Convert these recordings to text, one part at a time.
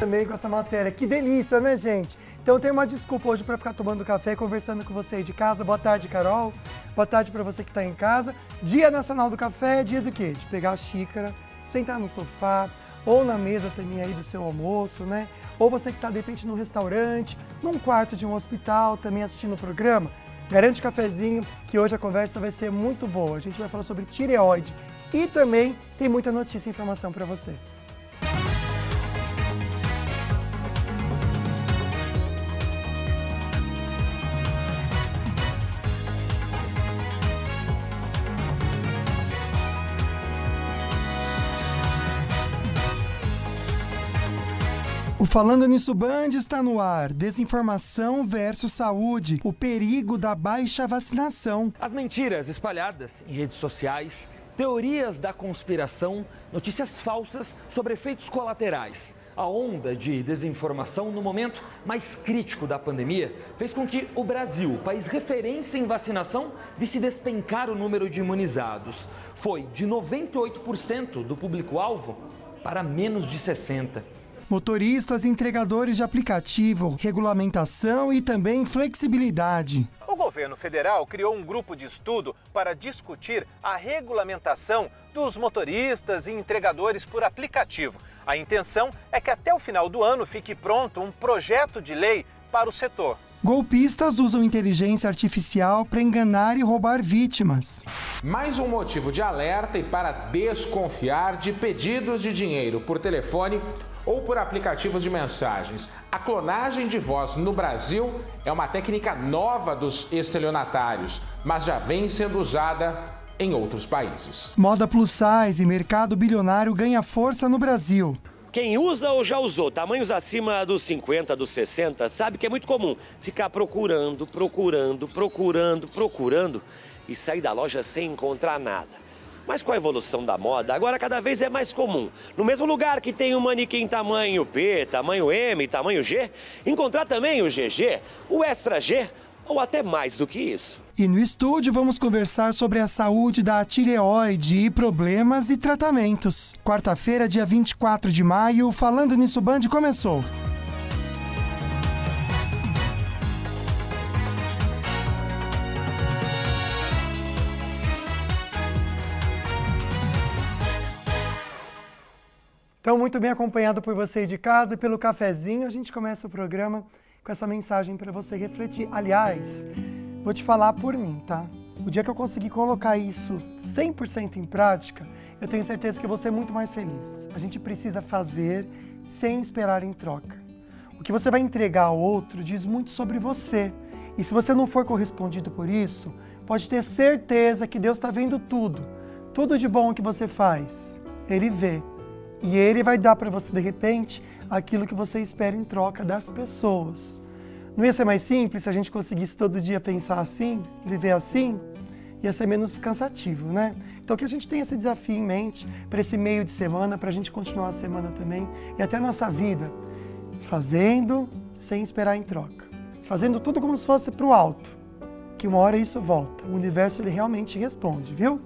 também com essa matéria. Que delícia, né, gente? Então tem uma desculpa hoje para ficar tomando café e conversando com você aí de casa. Boa tarde, Carol. Boa tarde para você que está em casa. Dia Nacional do Café é dia do quê? De pegar a xícara, sentar no sofá ou na mesa também aí do seu almoço, né? Ou você que está, de repente, num restaurante, num quarto de um hospital, também assistindo o programa. Garante cafezinho, que hoje a conversa vai ser muito boa. A gente vai falar sobre tireoide e também tem muita notícia e informação para você. O Falando Nisso Band está no ar. Desinformação versus saúde. O perigo da baixa vacinação. As mentiras espalhadas em redes sociais, teorias da conspiração, notícias falsas sobre efeitos colaterais. A onda de desinformação no momento mais crítico da pandemia fez com que o Brasil, país referência em vacinação, visse despencar o número de imunizados. Foi de 98% do público-alvo para menos de 60%. Motoristas e entregadores de aplicativo, regulamentação e também flexibilidade. O governo federal criou um grupo de estudo para discutir a regulamentação dos motoristas e entregadores por aplicativo. A intenção é que até o final do ano fique pronto um projeto de lei para o setor. Golpistas usam inteligência artificial para enganar e roubar vítimas. Mais um motivo de alerta e para desconfiar de pedidos de dinheiro por telefone ou por aplicativos de mensagens. A clonagem de voz no Brasil é uma técnica nova dos estelionatários, mas já vem sendo usada em outros países. Moda plus size e mercado bilionário ganha força no Brasil. Quem usa ou já usou tamanhos acima dos 50, dos 60, sabe que é muito comum ficar procurando e sair da loja sem encontrar nada. Mas com a evolução da moda, agora cada vez é mais comum, no mesmo lugar que tem um manequim tamanho P, tamanho M, tamanho G, encontrar também o GG, o Extra G ou até mais do que isso. E no estúdio vamos conversar sobre a saúde da tireoide e problemas e tratamentos. Quarta-feira, dia 24 de maio, Falando Nisso Band começou. Então, muito bem acompanhado por você aí de casa e pelo cafezinho, a gente começa o programa com essa mensagem para você refletir. Aliás, vou te falar por mim, tá? O dia que eu conseguir colocar isso 100% em prática, eu tenho certeza que eu vou ser muito mais feliz. A gente precisa fazer sem esperar em troca. O que você vai entregar ao outro diz muito sobre você. E se você não for correspondido por isso, pode ter certeza que Deus está vendo tudo. Tudo de bom que você faz, Ele vê. E Ele vai dar para você, de repente, aquilo que você espera em troca das pessoas. Não ia ser mais simples se a gente conseguisse todo dia pensar assim, viver assim? Ia ser menos cansativo, né? Então que a gente tenha esse desafio em mente para esse meio de semana, para a gente continuar a semana também e até a nossa vida, fazendo sem esperar em troca. Fazendo tudo como se fosse para o alto, que uma hora isso volta. O universo ele realmente responde, viu?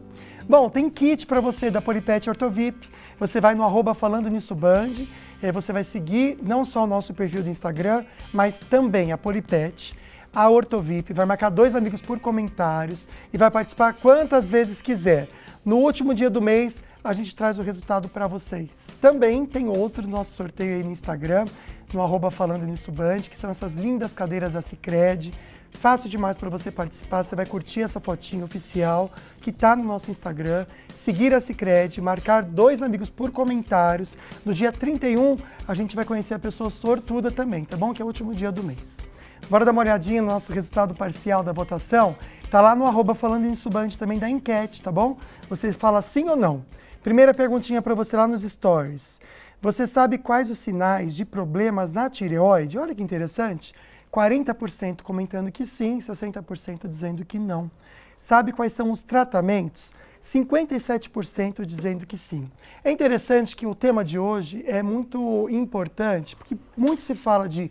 Bom, tem kit para você da Polipet Ortovip. Você vai no @Falando Nisso Band, você vai seguir não só o nosso perfil do Instagram, mas também a Polipet, a Ortovip, vai marcar 2 amigos por comentários e vai participar quantas vezes quiser. No último dia do mês, a gente traz o resultado para vocês. Também tem outro nosso sorteio aí no Instagram, no @Falando Nisso Band, que são essas lindas cadeiras da Sicredi. Fácil demais para você participar, você vai curtir essa fotinha oficial que está no nosso Instagram, seguir a Sicredi, marcar 2 amigos por comentários. No dia 31, a gente vai conhecer a pessoa sortuda também, tá bom? Que é o último dia do mês. Bora dar uma olhadinha no nosso resultado parcial da votação? Tá lá no @Falando Nisso Band também da enquete, tá bom? Você fala sim ou não. Primeira perguntinha para você lá nos stories. Você sabe quais os sinais de problemas na tireoide? Olha que interessante. 40% comentando que sim, 60% dizendo que não. Sabe quais são os tratamentos? 57% dizendo que sim. É interessante que o tema de hoje é muito importante, porque muito se fala de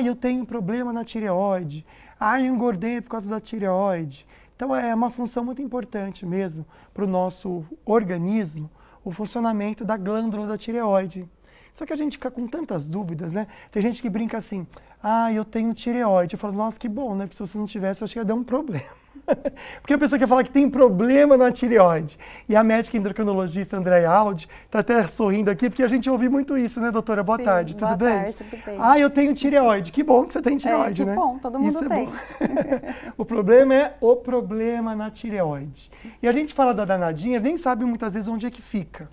eu tenho problema na tireoide, eu engordei por causa da tireoide. Então é uma função muito importante mesmo para o nosso organismo, o funcionamento da glândula da tireoide. Só que a gente fica com tantas dúvidas, né? Tem gente que brinca assim, eu tenho tireoide. Eu falo, nossa, que bom, né? Porque se você não tivesse, eu acho que ia dar um problema. Porque a pessoa quer falar que tem problema na tireoide. E a médica endocrinologista Andréia Aldi está até sorrindo aqui, porque a gente ouve muito isso, né, doutora? Boa tarde, tudo bem? Boa tarde, tudo bem. Eu tenho tireoide. Que bom que você tem tireoide, né? Que bom, todo mundo tem. O problema é o problema na tireoide. E a gente fala da danadinha, nem sabe muitas vezes onde é que fica.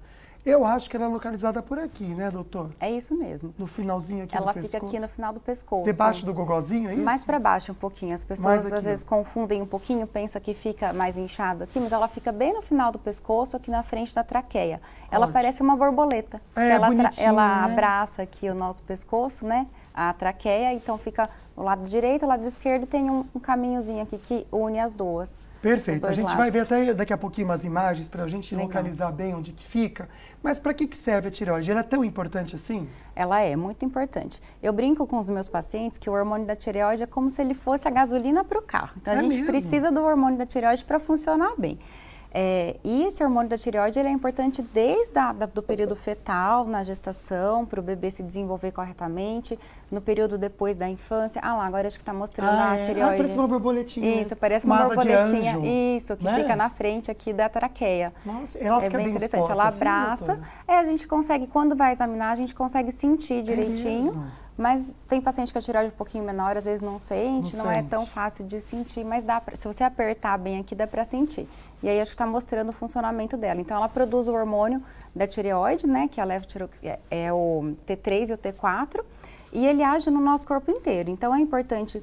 Eu acho que ela é localizada por aqui, né, doutor? É isso mesmo. No finalzinho aqui ela do pescoço. Ela fica aqui no final do pescoço. Debaixo do gogozinho, é isso? Mais para baixo um pouquinho. As pessoas às vezes confundem um pouquinho, pensam que fica mais inchado aqui, mas ela fica bem no final do pescoço, aqui na frente da traqueia. Ela parece uma borboleta. Ela abraça aqui o nosso pescoço, né? A traqueia, então fica o lado direito, o lado esquerdo, tem um caminhozinho aqui que une as duas. Perfeito. A gente vai ver até daqui a pouquinho umas imagens para a gente localizar bem onde que fica. Mas para que serve a tireoide? Ela é tão importante assim? Ela é muito importante. Eu brinco com os meus pacientes que o hormônio da tireoide é como se ele fosse a gasolina para o carro. Então a gente precisa do hormônio da tireoide para funcionar bem. E esse hormônio da tireoide ele é importante desde do período fetal, na gestação, para o bebê se desenvolver corretamente, no período depois da infância. Agora acho que está mostrando a tireoide. Parece uma borboletinha. Isso, parece uma borboletinha. Isso, que fica na frente aqui da traqueia. Nossa, ela fica bem interessante. Ela abraça. Assim, a gente consegue, quando vai examinar, a gente consegue sentir direitinho. Mas tem paciente que a tireoide é um pouquinho menor, às vezes não sente, não é tão fácil de sentir, mas se você apertar bem aqui, dá para sentir. E aí acho que está mostrando o funcionamento dela. Então ela produz o hormônio da tireoide, né, que é o T3 e o T4, e ele age no nosso corpo inteiro. Então é importante,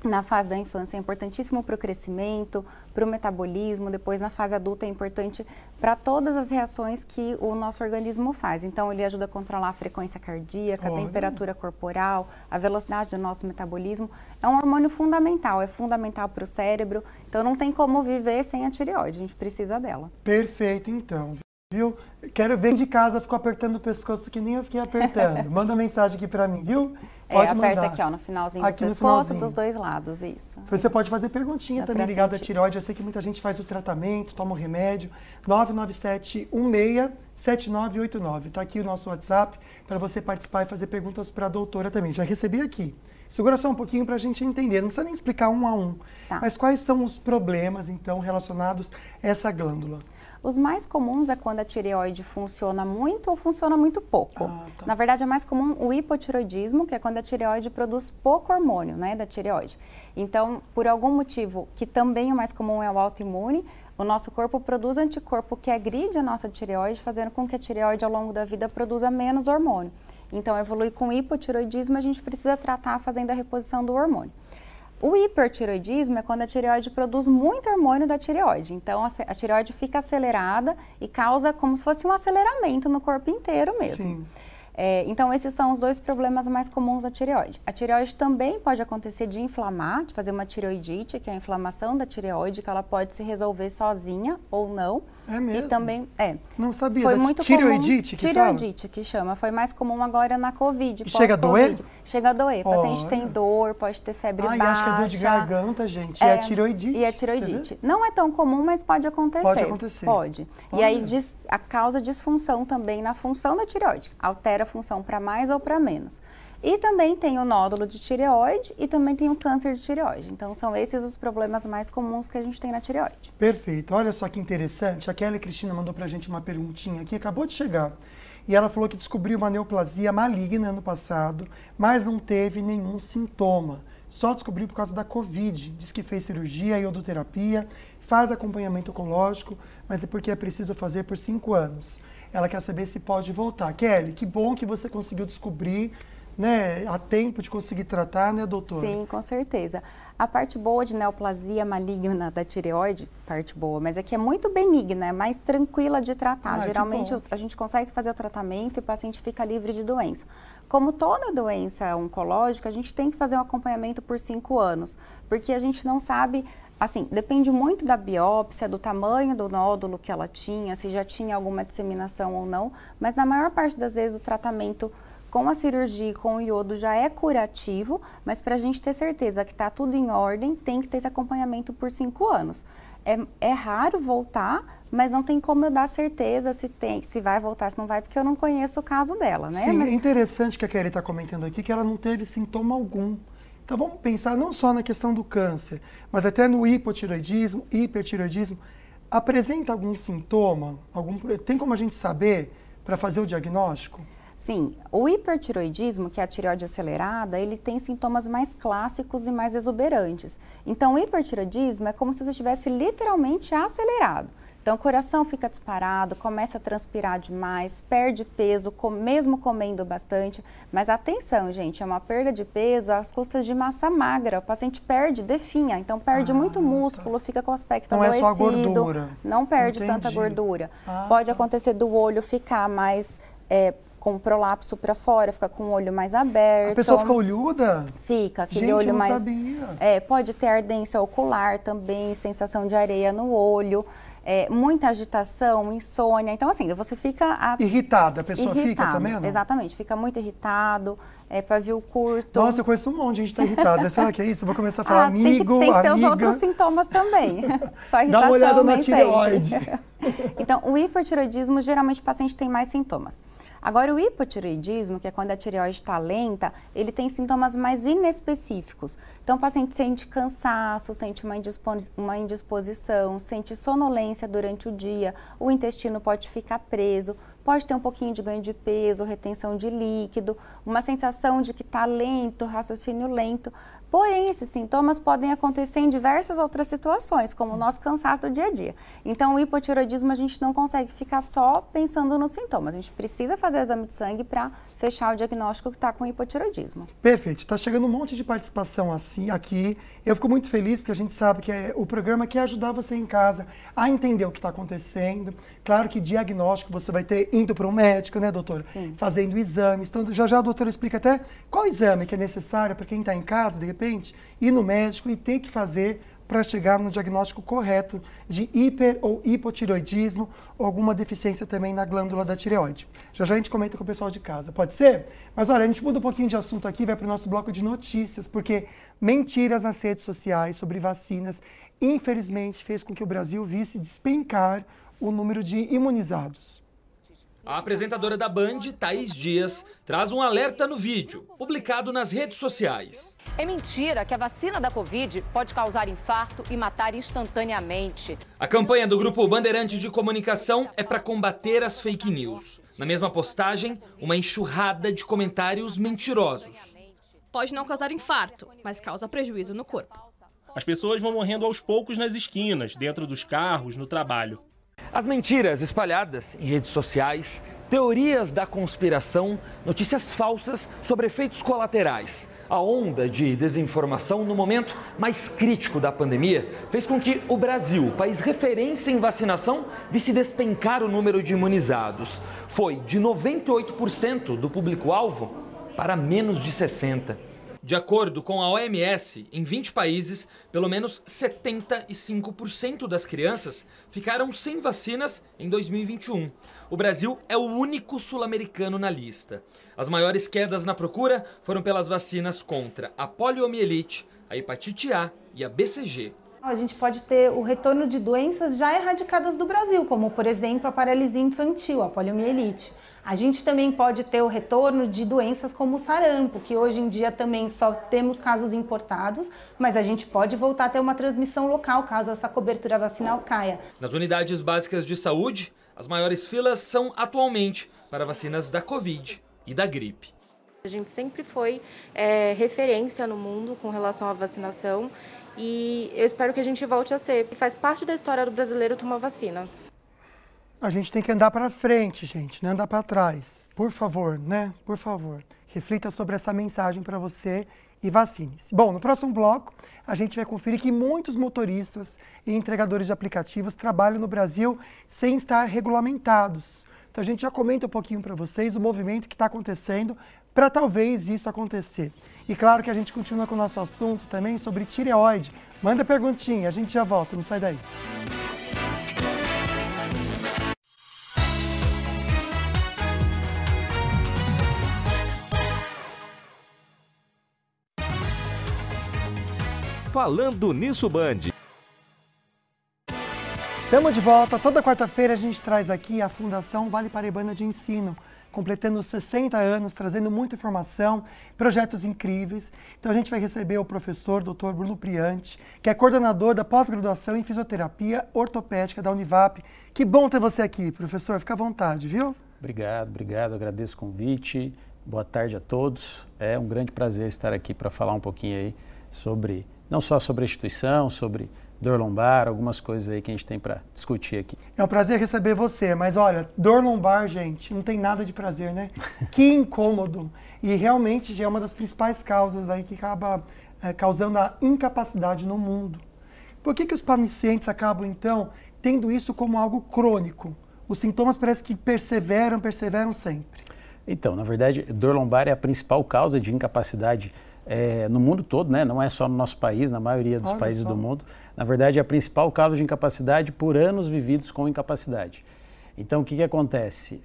na fase da infância, é importantíssimo para o crescimento, para o metabolismo, depois na fase adulta é importante para todas as reações que o nosso organismo faz. Então ele ajuda a controlar a frequência cardíaca, a temperatura corporal, a velocidade do nosso metabolismo. É um hormônio fundamental, é fundamental para o cérebro, então não tem como viver sem a tireoide, a gente precisa dela. Perfeito, então. Viu? Quero ver de casa, ficou apertando o pescoço que nem eu fiquei apertando. Manda mensagem aqui para mim, viu? Pode aperta aqui, no finalzinho do pescoço, dos dois lados, isso. Você pode fazer perguntinha também ligada à tireoide. Eu sei que muita gente faz o tratamento, toma o remédio. 997-16-7989. Tá aqui o nosso WhatsApp para você participar e fazer perguntas para a doutora também. Já recebi aqui. Segura só um pouquinho para a gente entender. Não precisa nem explicar um a um. Tá. Mas quais são os problemas, então, relacionados a essa glândula? Os mais comuns é quando a tireoide funciona muito ou funciona muito pouco. Na verdade, é mais comum o hipotireoidismo, que é quando a tireoide produz pouco hormônio, né, da tireoide. Então, por algum motivo, que também o mais comum é o autoimune, o nosso corpo produz anticorpo que agride a nossa tireoide, fazendo com que a tireoide ao longo da vida produza menos hormônio. Então, evolui com hipotireoidismo, a gente precisa tratar fazendo a reposição do hormônio. O hipertireoidismo é quando a tireoide produz muito hormônio da tireoide. Então, a tireoide fica acelerada e causa como se fosse um aceleramento no corpo inteiro mesmo. Sim. Então, esses são os dois problemas mais comuns da tireoide. A tireoide também pode acontecer de inflamar, de fazer uma tireoidite, que é a inflamação da tireoide, que ela pode se resolver sozinha ou não. É mesmo? E também, não sabia. Foi muito tireoidite comum, tireoidite que chama. Foi mais comum agora na Covid, e chega a doer? Chega a doer. O paciente tem dor, pode ter febre baixa. Acho que é dor de garganta, gente. É a tireoidite. E a tireoidite. Não é tão comum, mas pode acontecer. Pode acontecer. Pode. E aí causa disfunção também na função da tireoide. Altera a função para mais ou para menos. E também tem o nódulo de tireoide e também tem o câncer de tireoide. Então, são esses os problemas mais comuns que a gente tem na tireoide. Perfeito. Olha só que interessante. A Kelly Cristina mandou pra gente uma perguntinha aqui, acabou de chegar. E ela falou que descobriu uma neoplasia maligna ano passado, mas não teve nenhum sintoma. Só descobriu por causa da Covid. Diz que fez cirurgia, iodoterapia, faz acompanhamento oncológico, mas é porque é preciso fazer por 5 anos. Ela quer saber se pode voltar. Kelly, que bom que você conseguiu descobrir, né, a tempo de conseguir tratar, né, doutora? Sim, com certeza. A parte boa de neoplasia maligna da tireoide, parte boa, mas é que é muito benigna, é mais tranquila de tratar. Geralmente a gente consegue fazer o tratamento e o paciente fica livre de doença. Como toda doença oncológica, a gente tem que fazer um acompanhamento por 5 anos, porque a gente não sabe. Assim, depende muito da biópsia, do tamanho do nódulo que ela tinha, se já tinha alguma disseminação ou não, mas na maior parte das vezes o tratamento com a cirurgia e com o iodo já é curativo, mas para a gente ter certeza que está tudo em ordem, tem que ter esse acompanhamento por 5 anos. É raro voltar, mas não tem como eu dar certeza se vai voltar, se não vai, porque eu não conheço o caso dela, né? Sim, mas... é interessante que a Kelly está comentando aqui que ela não teve sintoma algum. Então vamos pensar não só na questão do câncer, mas até no hipotireoidismo, hipertireoidismo. Apresenta algum sintoma? Tem como a gente saber para fazer o diagnóstico? Sim, o hipertireoidismo, que é a tireoide acelerada, ele tem sintomas mais clássicos e mais exuberantes. Então, o hipertireoidismo é como se você estivesse literalmente acelerado. Então, o coração fica disparado, começa a transpirar demais, perde peso, mesmo comendo bastante. Mas atenção, gente, é uma perda de peso às custas de massa magra. O paciente definha, então perde muito músculo, fica com o aspecto adoecido. Não é só gordura. Não perde tanta gordura. Pode acontecer do olho ficar mais... com prolapso para fora, fica com o olho mais aberto. A pessoa fica olhuda? Fica, aquele Gente, olho eu não mais... sabia. Pode ter ardência ocular também, sensação de areia no olho, muita agitação, insônia. Então, assim, você fica... Irritada, a pessoa fica também? Não? Exatamente, fica muito irritado, pavio curto. Nossa, eu conheço um monte de gente que está irritada. Será que é isso? Eu vou começar a falar amigo, tem que ter amiga. os outros sintomas também. Só irritação, dá uma olhada na nem tireoide. Então, o hipertireoidismo, geralmente o paciente tem mais sintomas. Agora, o hipotireoidismo, que é quando a tireoide está lenta, ele tem sintomas mais inespecíficos. Então, o paciente sente cansaço, sente uma indisposição, sente sonolência durante o dia, o intestino pode ficar preso, pode ter um pouquinho de ganho de peso, retenção de líquido, uma sensação de que está lento, raciocínio lento. Porém, esses sintomas podem acontecer em diversas outras situações, como o nosso cansaço do dia a dia. Então, o hipotireoidismo a gente não consegue ficar só pensando nos sintomas. A gente precisa fazer o exame de sangue para fechar o diagnóstico que está com hipotireoidismo. Perfeito. Está chegando um monte de participação assim aqui. Eu fico muito feliz porque a gente sabe que o programa quer ajudar você em casa a entender o que está acontecendo. Claro que diagnóstico você vai ter indo para um médico, né, doutora? Sim. Fazendo exames. Então, já a doutora explica até qual exame que é necessário para quem está em casa, de repente, ir no médico e ter que fazer para chegar no diagnóstico correto de hiper ou hipotireoidismo ou alguma deficiência também na glândula da tireoide. Já a gente comenta com o pessoal de casa, pode ser? Mas olha, a gente muda um pouquinho de assunto aqui, vai para o nosso bloco de notícias, porque mentiras nas redes sociais sobre vacinas, infelizmente, fez com que o Brasil visse despencar o número de imunizados. A apresentadora da Band, Thaís Dias, traz um alerta no vídeo, publicado nas redes sociais. É mentira que a vacina da Covid pode causar infarto e matar instantaneamente. A campanha do Grupo Bandeirantes de Comunicação é para combater as fake news. Na mesma postagem, uma enxurrada de comentários mentirosos. Pode não causar infarto, mas causa prejuízo no corpo. As pessoas vão morrendo aos poucos nas esquinas, dentro dos carros, no trabalho. As mentiras espalhadas em redes sociais, teorias da conspiração, notícias falsas sobre efeitos colaterais. A onda de desinformação no momento mais crítico da pandemia fez com que o Brasil, país referência em vacinação, visse despencar o número de imunizados. Foi de 98% do público-alvo para menos de 60%. De acordo com a OMS, em 20 países, pelo menos 75% das crianças ficaram sem vacinas em 2021. O Brasil é o único sul-americano na lista. As maiores quedas na procura foram pelas vacinas contra a poliomielite, a hepatite A e a BCG. A gente pode ter o retorno de doenças já erradicadas do Brasil, como, por exemplo, a paralisia infantil, a poliomielite. A gente também pode ter o retorno de doenças como o sarampo, que hoje em dia também só temos casos importados, mas a gente pode voltar a ter uma transmissão local, caso essa cobertura vacinal caia. Nas unidades básicas de saúde, as maiores filas são atualmente para vacinas da Covid e da gripe. A gente sempre foi referência no mundo com relação à vacinação e eu espero que a gente volte a ser. Faz parte da história do brasileiro tomar vacina. A gente tem que andar para frente, gente, não andar para trás. Por favor, né? Por favor, reflita sobre essa mensagem para você e vacine-se. Bom, no próximo bloco, a gente vai conferir que muitos motoristas e entregadores de aplicativos trabalham no Brasil sem estar regulamentados. Então a gente já comenta um pouquinho para vocês o movimento que está acontecendo para talvez isso acontecer. E claro que a gente continua com o nosso assunto também sobre tireoide. Manda perguntinha, a gente já volta, não sai daí. Falando Nisso Band. Estamos de volta. Toda quarta-feira a gente traz aqui a Fundação Vale Paraibana de Ensino, completando 60 anos, trazendo muita informação, projetos incríveis. Então a gente vai receber o professor Dr. Bruno Priante, que é coordenador da pós-graduação em fisioterapia ortopédica da Univap. Que bom ter você aqui, professor. Fica à vontade, viu? Obrigado. Agradeço o convite. Boa tarde a todos. É um grande prazer estar aqui para falar um pouquinho aí sobre, não só sobre a instituição, sobre dor lombar, algumas coisas aí que a gente tem para discutir aqui. É um prazer receber você, mas olha, dor lombar, gente, não tem nada de prazer, né? Que incômodo. E realmente já é uma das principais causas aí que acaba causando a incapacidade no mundo. Por que os pacientes acabam, então, tendo isso como algo crônico? Os sintomas parece que perseveram sempre. Então, na verdade, dor lombar é a principal causa de incapacidade no mundo todo, né? Não é só no nosso país, na maioria dos países do mundo. Na verdade, é a principal causa de incapacidade por anos vividos com incapacidade. Então, o que acontece?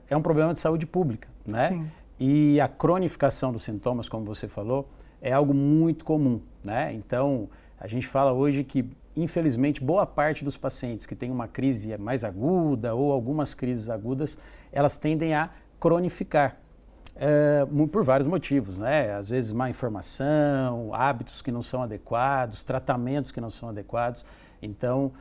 É um problema de saúde pública, né? Sim. E a cronificação dos sintomas, como você falou, é algo muito comum, né? Então, a gente fala hoje que, infelizmente, boa parte dos pacientes que têm uma crise mais aguda ou algumas crises agudas, elas tendem a cronificar. Por vários motivos, né? Às vezes má informação, hábitos que não são adequados, tratamentos que não são adequados. Então,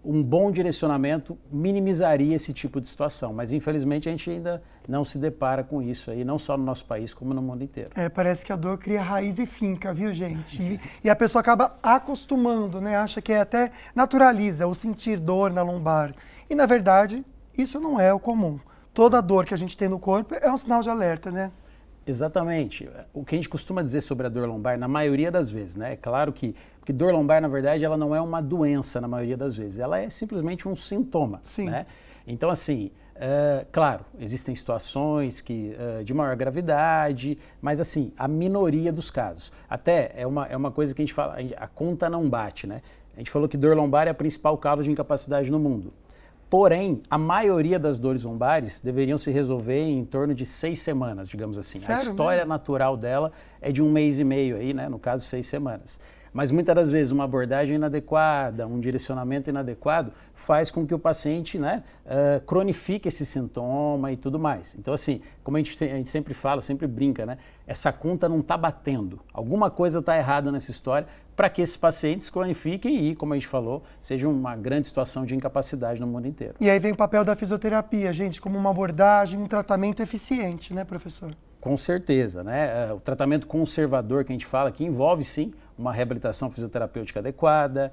um bom direcionamento minimizaria esse tipo de situação, mas infelizmente a gente ainda não se depara com isso aí, não só no nosso país, como no mundo inteiro. Parece que a dor cria raiz e finca, viu, gente? E a pessoa acaba acostumando, né? Acha que até naturaliza o sentir dor na lombar. E, na verdade, isso não é o comum. Toda dor que a gente tem no corpo é um sinal de alerta, né? Exatamente. O que a gente costuma dizer sobre a dor lombar, na maioria das vezes, né? É claro que porque dor lombar, na verdade, ela não é uma doença na maioria das vezes. Ela é simplesmente um sintoma, né? Então, assim, claro, existem situações de maior gravidade, mas, assim, a minoria dos casos. Até é uma coisa que a gente fala, a conta não bate, né? A gente falou que dor lombar é a principal causa de incapacidade no mundo. Porém, a maioria das dores lombares deveriam se resolver em torno de 6 semanas, digamos assim. Sério? A história natural dela é de 1 mês e meio, aí, né? No caso, 6 semanas. Mas muitas das vezes uma abordagem inadequada, um direcionamento inadequado, faz com que o paciente, né, cronifique esse sintoma e tudo mais. Então, assim, como a gente sempre fala, sempre brinca, né? Essa conta não está batendo. Alguma coisa está errada nessa história para que esses pacientes cronifiquem e, como a gente falou, seja uma grande situação de incapacidade no mundo inteiro. E aí vem o papel da fisioterapia, gente, como uma abordagem, um tratamento eficiente, né, professor? Com certeza, né? O tratamento conservador que a gente fala, que envolve, sim, uma reabilitação fisioterapêutica adequada.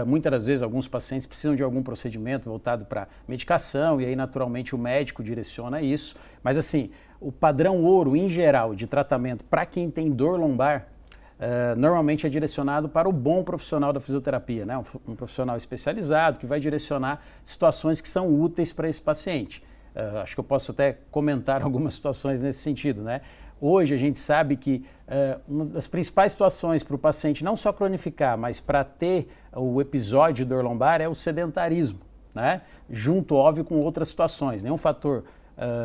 Muitas das vezes, alguns pacientes precisam de algum procedimento voltado para medicação e aí, naturalmente, o médico direciona isso. Mas, assim, o padrão ouro, em geral, de tratamento para quem tem dor lombar, normalmente é direcionado para o bom profissional da fisioterapia, né? Um profissional especializado que vai direcionar situações que são úteis para esse paciente. Acho que eu posso até comentar algumas situações nesse sentido, né? Hoje a gente sabe que uma das principais situações para o paciente não só cronificar, mas para ter o episódio de dor lombar é o sedentarismo, né? Junto, óbvio, com outras situações. Nenhum fator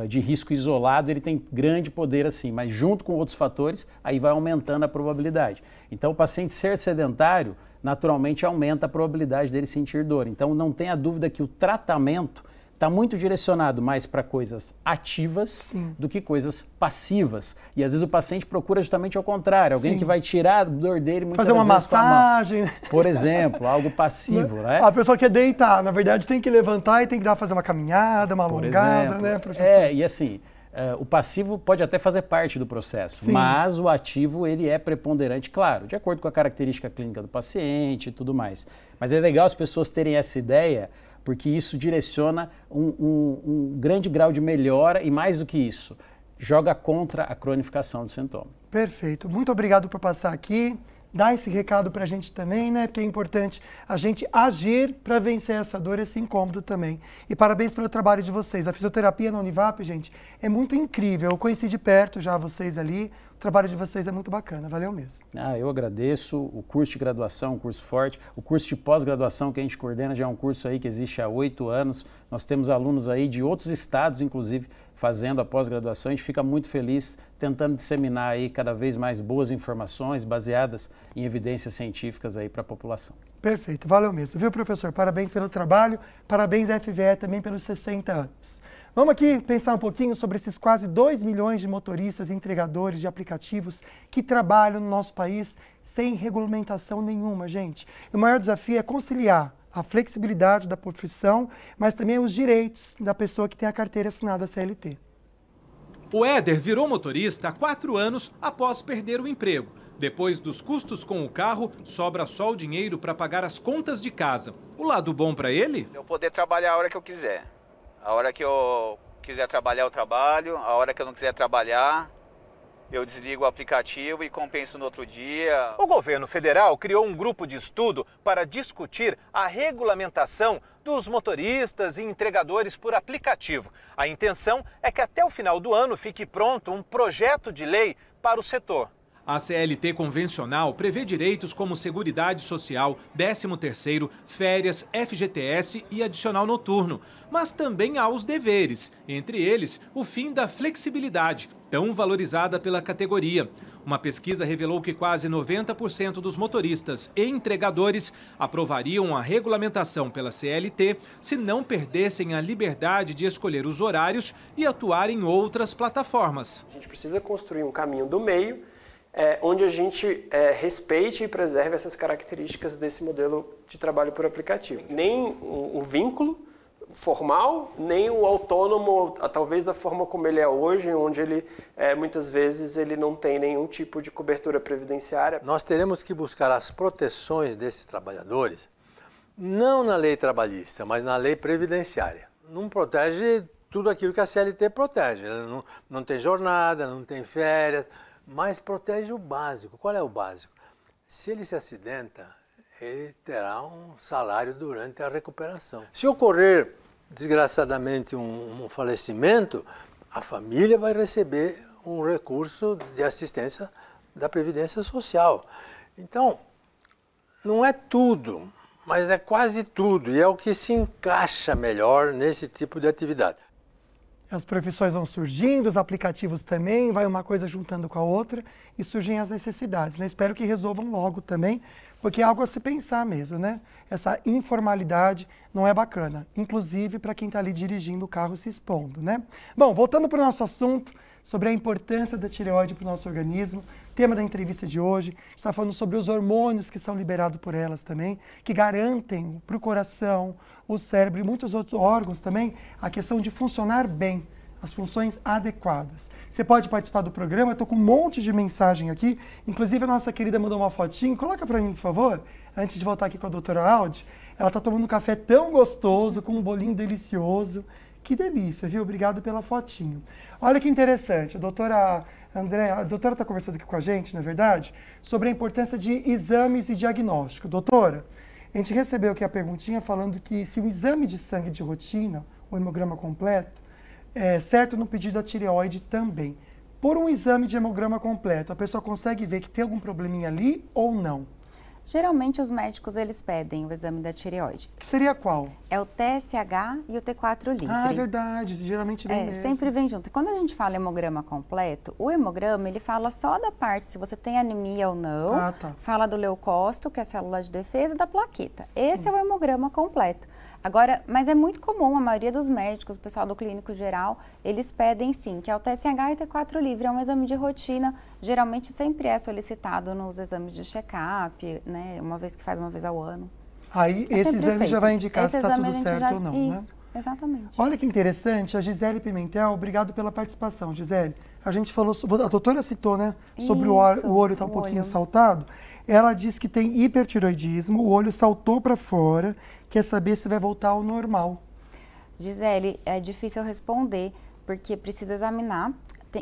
de risco isolado ele tem grande poder assim, mas junto com outros fatores, aí vai aumentando a probabilidade. Então o paciente ser sedentário, naturalmente aumenta a probabilidade dele sentir dor. Então não tenha dúvida que o tratamento está muito direcionado mais para coisas ativas do que coisas passivas. E às vezes o paciente procura justamente ao contrário, alguém que vai tirar a dor dele muitas vezes. Fazer uma massagem. Por exemplo, algo passivo, né? A pessoa quer deitar, na verdade tem que levantar e tem que fazer uma caminhada, uma alongada, né, professor? E assim, o passivo pode até fazer parte do processo, mas o ativo ele é preponderante, claro, de acordo com a característica clínica do paciente e tudo mais. Mas é legal as pessoas terem essa ideia, porque isso direciona um grande grau de melhora e, mais do que isso, joga contra a cronificação do sintoma. Perfeito. Muito obrigado por passar aqui. Dá esse recado para a gente também, né? Porque é importante a gente agir para vencer essa dor, esse incômodo também. E parabéns pelo trabalho de vocês. A fisioterapia na Univap, gente, é muito incrível. Eu conheci de perto já vocês ali, trabalho de vocês é muito bacana, valeu mesmo. Eu agradeço. O curso de graduação, um curso forte. O curso de pós-graduação que a gente coordena já é um curso aí que existe há 8 anos. Nós temos alunos aí de outros estados, inclusive, fazendo a pós-graduação. A gente fica muito feliz tentando disseminar aí cada vez mais boas informações baseadas em evidências científicas aí para a população. Perfeito, valeu mesmo. Viu, professor? Parabéns pelo trabalho, parabéns à FVE também pelos 60 anos. Vamos aqui pensar um pouquinho sobre esses quase 2 milhões de motoristas e entregadores de aplicativos que trabalham no nosso país sem regulamentação nenhuma, gente. E o maior desafio é conciliar a flexibilidade da profissão, mas também os direitos da pessoa que tem a carteira assinada CLT. O Éder virou motorista há 4 anos após perder o emprego. Depois dos custos com o carro, sobra só o dinheiro para pagar as contas de casa. O lado bom para ele? Eu poder trabalhar a hora que eu quiser. A hora que eu quiser trabalhar, eu trabalho. A hora que eu não quiser trabalhar, eu desligo o aplicativo e compenso no outro dia. O governo federal criou um grupo de estudo para discutir a regulamentação dos motoristas e entregadores por aplicativo. A intenção é que até o final do ano fique pronto um projeto de lei para o setor. A CLT convencional prevê direitos como Seguridade Social, 13º, férias, FGTS e adicional noturno. Mas também há os deveres, entre eles o fim da flexibilidade, tão valorizada pela categoria. Uma pesquisa revelou que quase 90% dos motoristas e entregadores aprovariam a regulamentação pela CLT se não perdessem a liberdade de escolher os horários e atuar em outras plataformas. A gente precisa construir um caminho do meio, onde a gente respeite e preserve essas características desse modelo de trabalho por aplicativo. Nem um vínculo formal, nem o autônomo, talvez da forma como ele é hoje, onde ele muitas vezes ele não tem nenhum tipo de cobertura previdenciária. Nós teremos que buscar as proteções desses trabalhadores, não na lei trabalhista, mas na lei previdenciária. Não protege tudo aquilo que a CLT protege. Ela não tem jornada, não tem férias, mas protege o básico. Qual é o básico? Se ele se acidenta, ele terá um salário durante a recuperação. Se ocorrer, desgraçadamente, um falecimento, a família vai receber um recurso de assistência da Previdência Social. Então, não é tudo, mas é quase tudo, e é o que se encaixa melhor nesse tipo de atividade. As profissões vão surgindo, os aplicativos também, vai uma coisa juntando com a outra e surgem as necessidades, né? Espero que resolvam logo também, porque é algo a se pensar mesmo, né? Essa informalidade não é bacana, inclusive para quem está ali dirigindo o carro se expondo, né? Bom, voltando para o nosso assunto, sobre a importância da tireoide para o nosso organismo, tema da entrevista de hoje, está falando sobre os hormônios que são liberados por elas também, que garantem para o coração, o cérebro e muitos outros órgãos também a questão de funcionar bem, as funções adequadas. Você pode participar do programa, eu estou com um monte de mensagem aqui, inclusive a nossa querida mandou uma fotinho, coloca para mim, por favor, antes de voltar aqui com a doutora Aldi. Ela está tomando um café tão gostoso, com um bolinho delicioso. Que delícia, viu? Obrigado pela fotinho. Olha que interessante, a doutora Andréa, a doutora está conversando aqui com a gente, na verdade, sobre a importância de exames e diagnóstico. Doutora, a gente recebeu aqui a perguntinha falando que se o exame de sangue de rotina, o hemograma completo, é certo no pedido da tireoide também. Por um exame de hemograma completo, a pessoa consegue ver que tem algum probleminha ali ou não? Geralmente os médicos eles pedem o exame da tireoide. Que seria qual? É o TSH e o T4 livre. Ah, é verdade, geralmente vem mesmo. Sempre vem junto. E quando a gente fala hemograma completo, o hemograma ele fala só da parte se você tem anemia ou não, fala do leucócito, que é a célula de defesa, e da plaqueta. Esse é o hemograma completo. Agora, mas é muito comum, a maioria dos médicos, o pessoal do clínico geral, eles pedem sim, que é o TSH e o T4 livre, é um exame de rotina, geralmente sempre é solicitado nos exames de check-up, né, uma vez que faz uma vez ao ano. Aí esse exame feito. Já vai indicar se está tudo certo ou não, Isso, né? Exatamente. Olha que interessante, a Gisele Pimentel, obrigado pela participação, Gisele. A gente falou, a doutora citou, né, sobre o olho estar um pouquinho saltado. Ela diz que tem hipertiroidismo, o olho saltou para fora, quer saber se vai voltar ao normal. Gisele, é difícil responder, porque precisa examinar.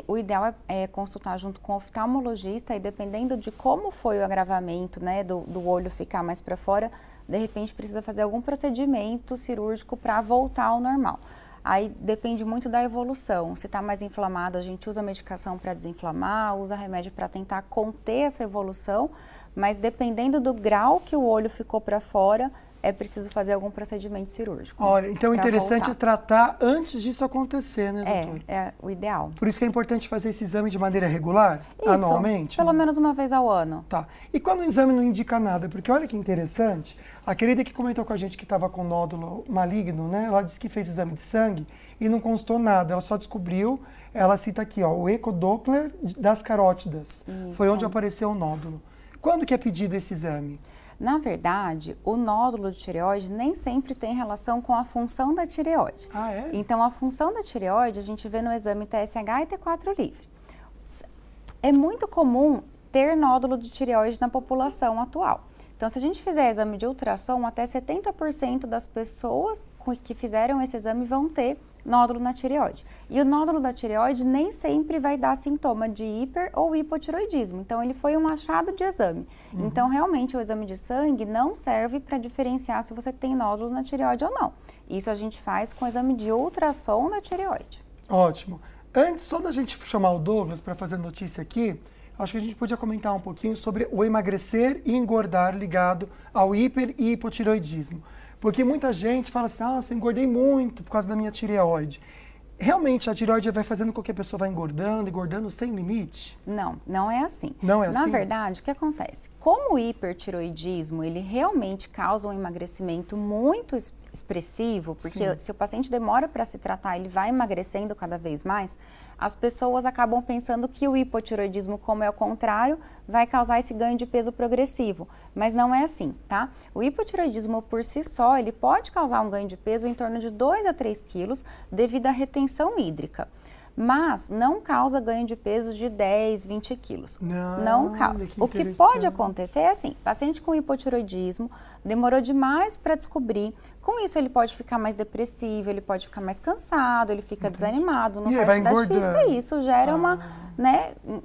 O ideal é consultar junto com o oftalmologista e dependendo de como foi o agravamento, né, do olho ficar mais para fora, de repente precisa fazer algum procedimento cirúrgico para voltar ao normal. Aí depende muito da evolução. Se está mais inflamado, a gente usa medicação para desinflamar, usa remédio para tentar conter essa evolução, mas dependendo do grau que o olho ficou para fora, é preciso fazer algum procedimento cirúrgico. Olha, então o interessante é tratar antes disso acontecer, né, doutor? É o ideal. Por isso que é importante fazer esse exame de maneira regular, isso, anualmente? Pelo menos uma vez ao ano. Tá. E quando o exame não indica nada? Porque olha que interessante, a querida que comentou com a gente que estava com nódulo maligno, né? Ela disse que fez exame de sangue e não constou nada, ela só descobriu, ela cita aqui, ó, o ecodoppler das carótidas. Isso. Foi onde apareceu o nódulo. Quando que é pedido esse exame? Na verdade, o nódulo de tireoide nem sempre tem relação com a função da tireoide. Ah, é? Então, a função da tireoide a gente vê no exame TSH e T4 livre. É muito comum ter nódulo de tireoide na população atual. Então, se a gente fizer exame de ultrassom, até 70% das pessoas que fizeram esse exame vão ter nódulo na tireoide. E o nódulo da tireoide nem sempre vai dar sintoma de hiper ou hipotireoidismo. Então, ele foi um achado de exame. Então, realmente, o exame de sangue não serve para diferenciar se você tem nódulo na tireoide ou não. Isso a gente faz com o exame de ultrassom da tireoide. Ótimo. Antes, só da gente chamar o Douglas para fazer notícia aqui, acho que a gente podia comentar um pouquinho sobre o emagrecer e engordar ligado ao hiper e hipotireoidismo. Porque muita gente fala assim, nossa, engordei muito por causa da minha tireoide. Realmente a tireoide vai fazendo com que a pessoa vá engordando sem limite? Não, não é assim. Não é assim? Na verdade, o que acontece? Como o hipertireoidismo, ele realmente causa um emagrecimento muito expressivo, porque se o paciente demora para se tratar, ele vai emagrecendo cada vez mais, as pessoas acabam pensando que o hipotireoidismo, como é o contrário, vai causar esse ganho de peso progressivo, mas não é assim, tá? O hipotireoidismo por si só, ele pode causar um ganho de peso em torno de 2 a 3 quilos devido à retenção hídrica, mas não causa ganho de peso de 10, 20 quilos. Não causa. O que pode acontecer é assim, paciente com hipotireoidismo demorou demais para descobrir, com isso ele pode ficar mais depressivo, ele pode ficar mais cansado, ele fica desanimado, não faz atividade física, e isso gera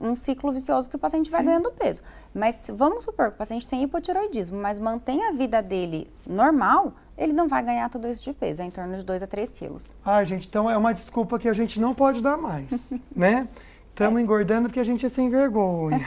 um ciclo vicioso que o paciente vai ganhando peso. Mas vamos supor que o paciente tem hipotireoidismo, mas mantém a vida dele normal, ele não vai ganhar tudo isso de peso, é em torno de 2 a 3 quilos. Ah, gente, então é uma desculpa que a gente não pode dar mais, né? Estamos engordando porque a gente é sem vergonha.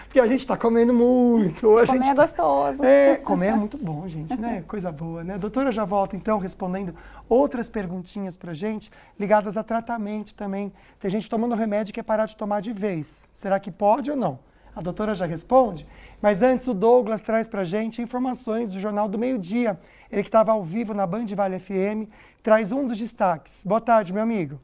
Porque a gente está comendo muito. Comer é gostoso. Comer é muito bom, gente, né? Coisa boa, né? A doutora já volta, então, respondendo outras perguntinhas pra gente, ligadas a tratamento também. Tem gente tomando remédio que quer parar de tomar de vez. Será que pode ou não? A doutora já responde. Mas antes, o Douglas traz pra gente informações do Jornal do Meio-Dia. Ele que estava ao vivo na Band Vale FM, traz um dos destaques. Boa tarde, meu amigo.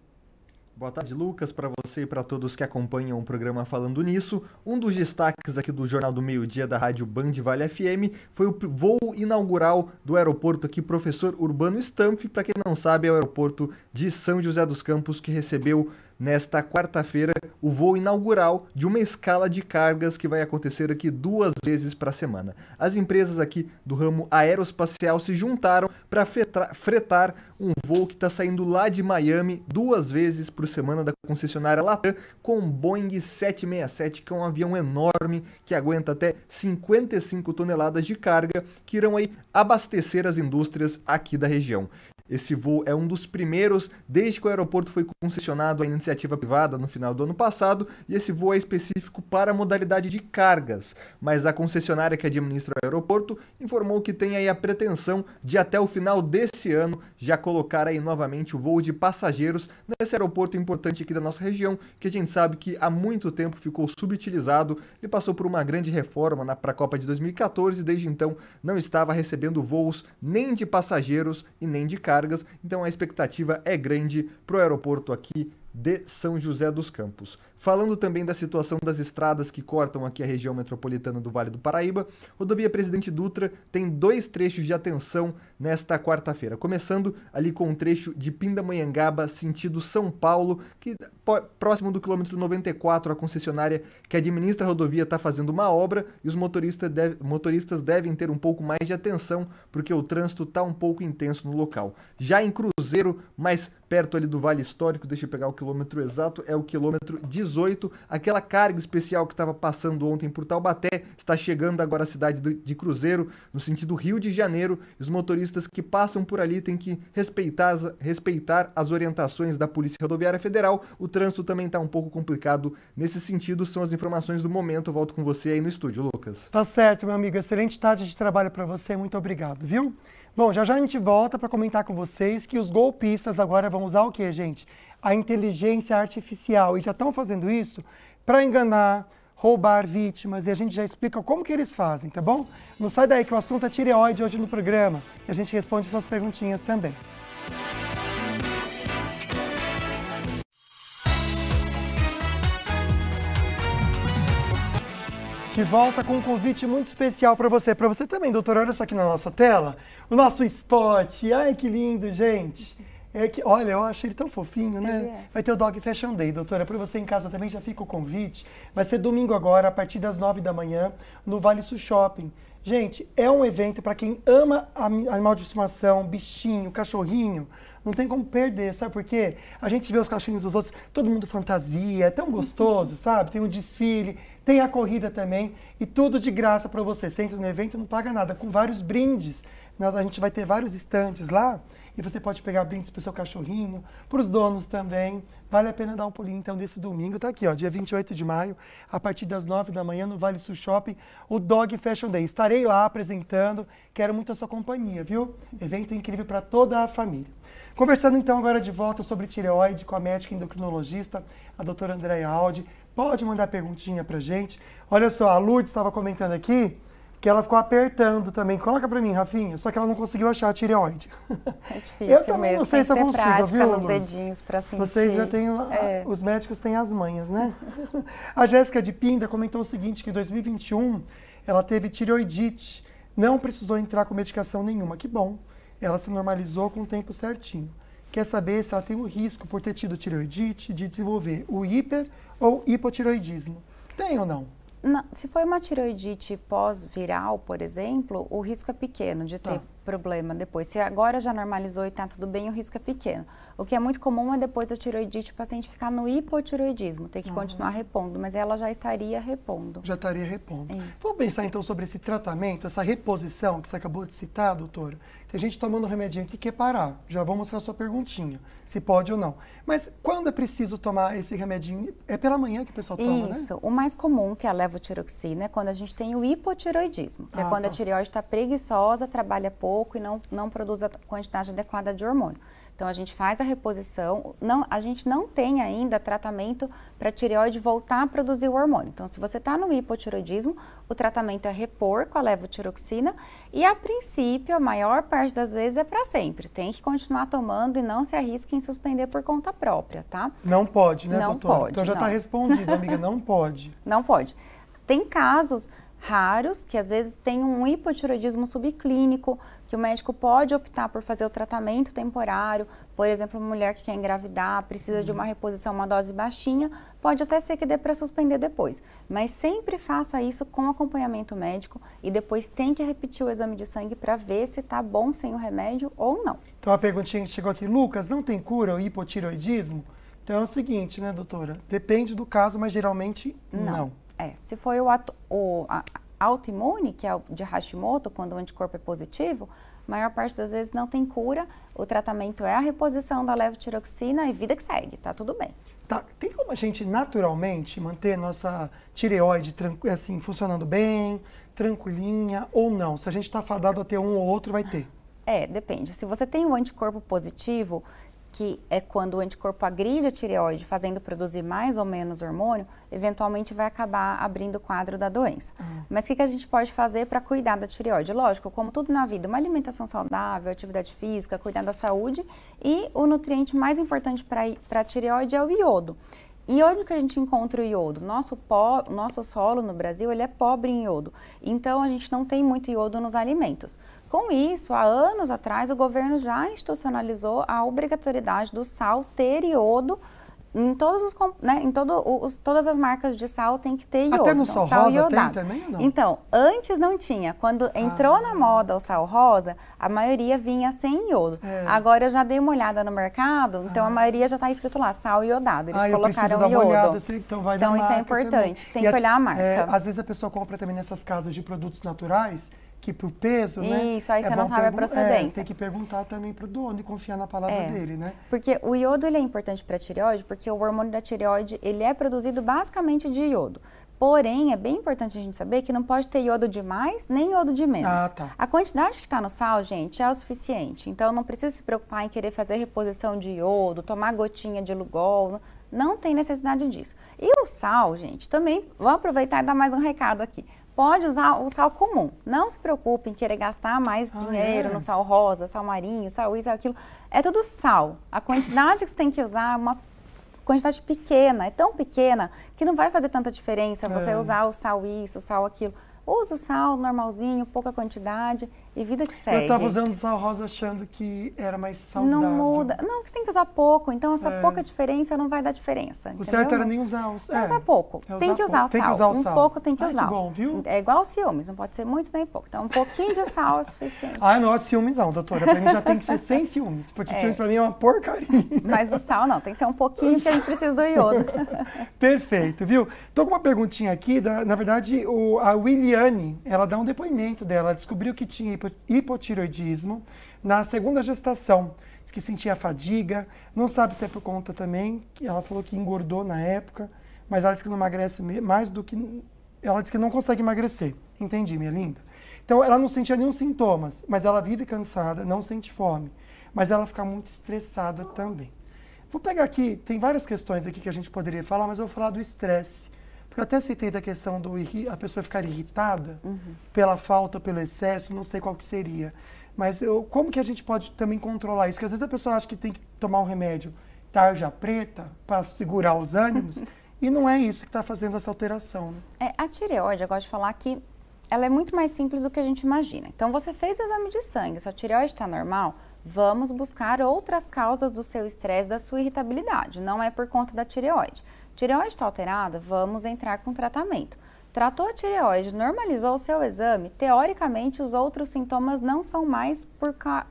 Boa tarde, Lucas, para você e para todos que acompanham o programa Falando Nisso. Um dos destaques aqui do Jornal do Meio-Dia da Rádio Band Vale FM foi o voo inaugural do aeroporto aqui, Professor Urbano Stampf. Para quem não sabe, é o aeroporto de São José dos Campos que recebeu nesta quarta-feira o voo inaugural de uma escala de cargas que vai acontecer aqui 2 vezes para a semana. As empresas aqui do ramo aeroespacial se juntaram para fretar um voo que está saindo lá de Miami 2 vezes por semana da concessionária Latam com um Boeing 767, que é um avião enorme que aguenta até 55 toneladas de carga, que irão aí abastecer as indústrias aqui da região. Esse voo é um dos primeiros desde que o aeroporto foi concessionado à iniciativa privada no final do ano passado, e esse voo é específico para a modalidade de cargas, mas a concessionária que administra o aeroporto informou que tem aí a pretensão de até o final desse ano já colocar aí novamente o voo de passageiros nesse aeroporto importante aqui da nossa região, que a gente sabe que há muito tempo ficou subutilizado. Ele passou por uma grande reforma para a Copa de 2014 e desde então não estava recebendo voos nem de passageiros e nem de cargas. Então a expectativa é grande para o aeroporto aqui de São José dos Campos. Falando também da situação das estradas que cortam aqui a região metropolitana do Vale do Paraíba, rodovia Presidente Dutra tem 2 trechos de atenção nesta quarta-feira, começando ali com um trecho de Pindamonhangaba, sentido São Paulo, que próximo do quilômetro 94, a concessionária que administra a rodovia está fazendo uma obra e os motoristas devem ter um pouco mais de atenção, porque o trânsito está um pouco intenso no local. Já em Cruzeiro, mais perto ali do Vale Histórico, deixa eu pegar o quilômetro exato, é o quilômetro 18, 18. Aquela carga especial que estava passando ontem por Taubaté está chegando agora à cidade de Cruzeiro, no sentido Rio de Janeiro. Os motoristas que passam por ali têm que respeitar as orientações da Polícia Rodoviária Federal. O trânsito também está um pouco complicado nesse sentido. São as informações do momento. Eu volto com você aí no estúdio, Lucas. Tá certo, meu amigo. Excelente tarde de trabalho para você. Muito obrigado, viu? Bom, já a gente volta para comentar com vocês que os golpistas agora vão usar o quê, gente? A inteligência artificial. E já estão fazendo isso para enganar, roubar vítimas. E a gente já explica como que eles fazem, tá bom? Não sai daí que o assunto é tireoide hoje no programa. E a gente responde suas perguntinhas também. De volta com um convite muito especial para você também, doutora. Olha só aqui na nossa tela, o nosso spot. Ai, que lindo, gente. Olha, eu acho ele tão fofinho, né? Vai ter o Dog Fashion Day, doutora. Para você em casa também já fica o convite. Vai ser domingo agora, a partir das 9 da manhã, no Vale Sul Shopping. Gente, é um evento para quem ama animal de estimação, bichinho, cachorrinho. Não tem como perder, sabe por quê? A gente vê os cachorrinhos dos outros, todo mundo fantasia, é tão gostoso, sabe? Tem um desfile, tem a corrida também e tudo de graça para você. Você entra no evento e não paga nada, com vários brindes. A gente vai ter vários estantes lá e você pode pegar brindes para o seu cachorrinho, para os donos também. Vale a pena dar um pulinho, então, desse domingo. Tá aqui, ó, dia 28 de maio, a partir das 9 da manhã, no Vale Sul Shopping, o Dog Fashion Day. Estarei lá apresentando, quero muito a sua companhia, viu? Evento incrível para toda a família. Conversando então agora de volta sobre tireoide com a médica endocrinologista, a doutora Andréia Aldi. Pode mandar perguntinha pra gente. Olha só, a Lourdes estava comentando aqui que ela ficou apertando também. Coloca pra mim, Rafinha, só que ela não conseguiu achar a tireoide. É difícil eu também mesmo, não sei se eu consigo, prática viu, nos Lourdes? dedinhos pra sentir. Vocês já têm, os médicos têm as manhas, né? A Jéssica de Pinda comentou o seguinte, que em 2021 ela teve tireoidite, não precisou entrar com medicação nenhuma. Que bom. Ela se normalizou com o tempo certinho. Quer saber se ela tem o risco, por ter tido tireoidite, de desenvolver o hiper ou hipotireoidismo? Tem ou não? Não, se foi uma tireoidite pós-viral, por exemplo, o risco é pequeno de ter problema depois. Se agora já normalizou e está tudo bem, o risco é pequeno. O que é muito comum é depois da tireoidite o paciente ficar no hipotireoidismo, ter que continuar repondo, mas ela já estaria repondo. Já estaria repondo. Isso. Vamos pensar então sobre esse tratamento, essa reposição que você acabou de citar, doutora. Tem gente tomando remedinho que quer parar. Já vou mostrar a sua perguntinha, se pode ou não. Mas quando é preciso tomar esse remedinho? É pela manhã que o pessoal toma, Isso. né? O mais comum, que é a levotiroxina, é quando a gente tem o hipotireoidismo, que é quando a tireoide está preguiçosa, trabalha pouco e não produz a quantidade adequada de hormônio. Então, a gente faz a reposição, a gente não tem ainda tratamento para a tireoide voltar a produzir o hormônio. Então, se você está no hipotireoidismo, o tratamento é repor com a levotiroxina e, a princípio, a maior parte das vezes é para sempre. Tem que continuar tomando e não se arrisque em suspender por conta própria, tá? Não pode, né, não doutora? Pode, então já está respondido, amiga, não pode. Não pode. Tem casos raros, que às vezes tem um hipotireoidismo subclínico, que o médico pode optar por fazer o tratamento temporário. Por exemplo, uma mulher que quer engravidar, precisa de uma reposição, uma dose baixinha, pode até ser que dê para suspender depois. Mas sempre faça isso com acompanhamento médico e depois tem que repetir o exame de sangue para ver se está bom sem o remédio ou não. Então a perguntinha que chegou aqui, Lucas, não tem cura o hipotireoidismo? Então é o seguinte, né, doutora? Depende do caso, mas geralmente não. Se foi o autoimune, que é o de Hashimoto, quando o anticorpo é positivo, a maior parte das vezes não tem cura, o tratamento é a reposição da levotiroxina e vida que segue, tá tudo bem. Tá, tem como a gente naturalmente manter nossa tireoide assim, funcionando bem, tranquilinha ou não? Se a gente está fadado a ter um ou outro, vai ter? Depende. Se você tem um anticorpo positivo, que é quando o anticorpo agride a tireoide, fazendo produzir mais ou menos hormônio, eventualmente vai acabar abrindo o quadro da doença. Mas o que a gente pode fazer para cuidar da tireoide? Lógico, como tudo na vida, uma alimentação saudável, atividade física, cuidar da saúde e o nutriente mais importante para a tireoide é o iodo. E onde que a gente encontra o iodo? Nosso solo no Brasil, ele é pobre em iodo. Então, a gente não tem muito iodo nos alimentos. Com isso, há anos atrás, o governo já institucionalizou a obrigatoriedade do sal ter iodo Em todas as marcas de sal tem que ter iodo. Até no então, sal rosa iodado. tem também ou não? Então, antes não tinha. Quando entrou na moda o sal rosa, a maioria vinha sem iodo. Agora eu já dei uma olhada no mercado, então a maioria já está escrito lá, sal iodado. Eles colocaram iodo. Olhada, então vai então isso é importante, tem que olhar a marca. Às vezes a pessoa compra também nessas casas de produtos naturais, que por peso, né? Isso, aí você não sabe a procedência. Tem que perguntar também para o dono e confiar na palavra dele, né? Porque o iodo ele é importante para a tireoide, porque o hormônio da tireoide ele é produzido basicamente de iodo. Porém, é bem importante a gente saber que não pode ter iodo de mais nem iodo de menos. A quantidade que está no sal, gente, é o suficiente. Então, não precisa se preocupar em querer fazer reposição de iodo, tomar gotinha de Lugol. Não tem necessidade disso. E o sal, gente, também, vamos aproveitar e dar mais um recado aqui. Pode usar o sal comum. Não se preocupe em querer gastar mais dinheiro no sal rosa, sal marinho, sal isso, aquilo. É tudo sal. A quantidade que você tem que usar é uma quantidade pequena. É tão pequena que não vai fazer tanta diferença você usar o sal isso, o sal aquilo. Usa o sal normalzinho, pouca quantidade e vida que segue. Eu estava usando sal rosa achando que era mais saudável. Não muda. Não, você tem que usar pouco. Então, essa pouca diferença não vai dar diferença. O certo era nem usar o sal. Usar pouco. Tem que usar o sal. Um pouco tem que usar. Que bom, viu? É igual ciúmes. Não pode ser muito nem pouco. Então, um pouquinho de sal é suficiente. Não gosto de ciúmes não, doutora. Pra mim já tem que ser sem ciúmes. Porque ciúmes pra mim é uma porcaria. Mas o sal não. Tem que ser um pouquinho que a gente precisa do iodo. Perfeito, viu? Tô com uma perguntinha aqui. Na verdade, a Williane, ela dá um depoimento dela. Ela descobriu que tinha hipotireoidismo na segunda gestação. Diz que sentia fadiga, não sabe se é por conta também, que ela falou que engordou na época, mas ela diz que não emagrece mais do que... Ela diz que não consegue emagrecer. Entendi, minha linda? Então, ela não sentia nenhum sintomas, mas ela vive cansada, não sente fome, mas ela fica muito estressada também. Vou pegar aqui, tem várias questões aqui que a gente poderia falar, mas eu vou falar do estresse. Porque eu até citei da questão do a pessoa ficar irritada pela falta, pelo excesso, não sei qual que seria. Mas como que a gente pode também controlar isso? Porque às vezes a pessoa acha que tem que tomar um remédio tarja preta para segurar os ânimos e não é isso que está fazendo essa alteração. Né? A tireoide, eu gosto de falar que ela é muito mais simples do que a gente imagina. Então você fez o exame de sangue, sua tireoide está normal, vamos buscar outras causas do seu estresse, da sua irritabilidade. Não é por conta da tireoide. Tireoide está alterada, vamos entrar com tratamento. Tratou a tireoide, normalizou o seu exame, teoricamente os outros sintomas não são mais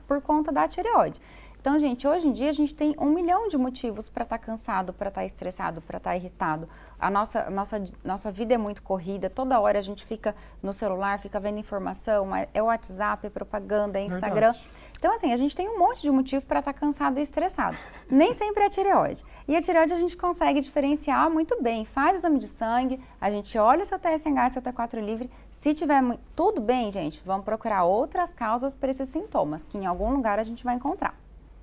por conta da tireoide. Então, gente, hoje em dia a gente tem 1 milhão de motivos para estar cansado, para estar estressado, para estar irritado. A nossa vida é muito corrida, toda hora a gente fica no celular, fica vendo informação, é o WhatsApp, é propaganda, é Instagram. Verdade. Então, assim, a gente tem um monte de motivo para estar cansado e estressado. Nem sempre é a tireoide. E a tireoide a gente consegue diferenciar muito bem. Faz o exame de sangue, a gente olha o seu TSH, seu T4 livre. Se tiver tudo bem, gente, vamos procurar outras causas para esses sintomas, que em algum lugar a gente vai encontrar.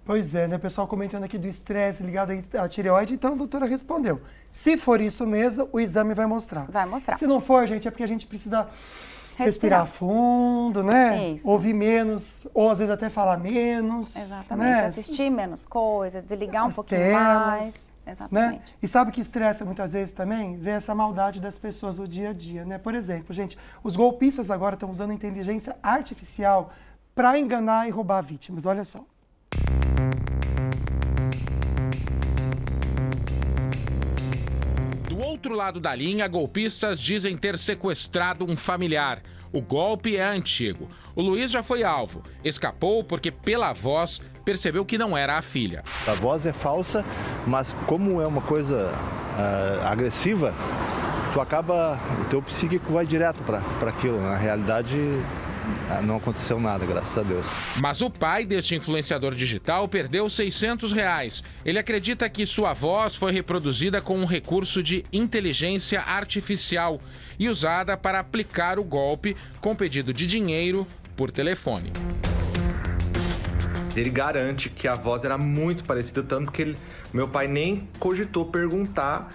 Pois é, né? O pessoal comentando aqui do estresse ligado à tireoide, então a doutora respondeu. Se for isso mesmo, o exame vai mostrar. Vai mostrar. Se não for, gente, é porque a gente precisa respirar fundo, né? Isso. Ouvir menos, ou às vezes até falar menos. Exatamente. Né? Assistir menos coisas, desligar um pouquinho telas, mais. Exatamente. Né? E sabe o que estressa muitas vezes também? Ver essa maldade das pessoas no dia a dia, né? Por exemplo, gente, os golpistas agora estão usando a inteligência artificial para enganar e roubar vítimas. Olha só. Do outro lado da linha, golpistas dizem ter sequestrado um familiar. O golpe é antigo. O Luiz já foi alvo. Escapou porque, pela voz, percebeu que não era a filha. A voz é falsa, mas como é uma coisa agressiva, o teu psíquico vai direto para aquilo. Na realidade, não aconteceu nada, graças a Deus. Mas o pai deste influenciador digital perdeu R$600. Ele acredita que sua voz foi reproduzida com um recurso de inteligência artificial e usada para aplicar o golpe com pedido de dinheiro por telefone. Ele garante que a voz era muito parecida, tanto que meu pai nem cogitou perguntar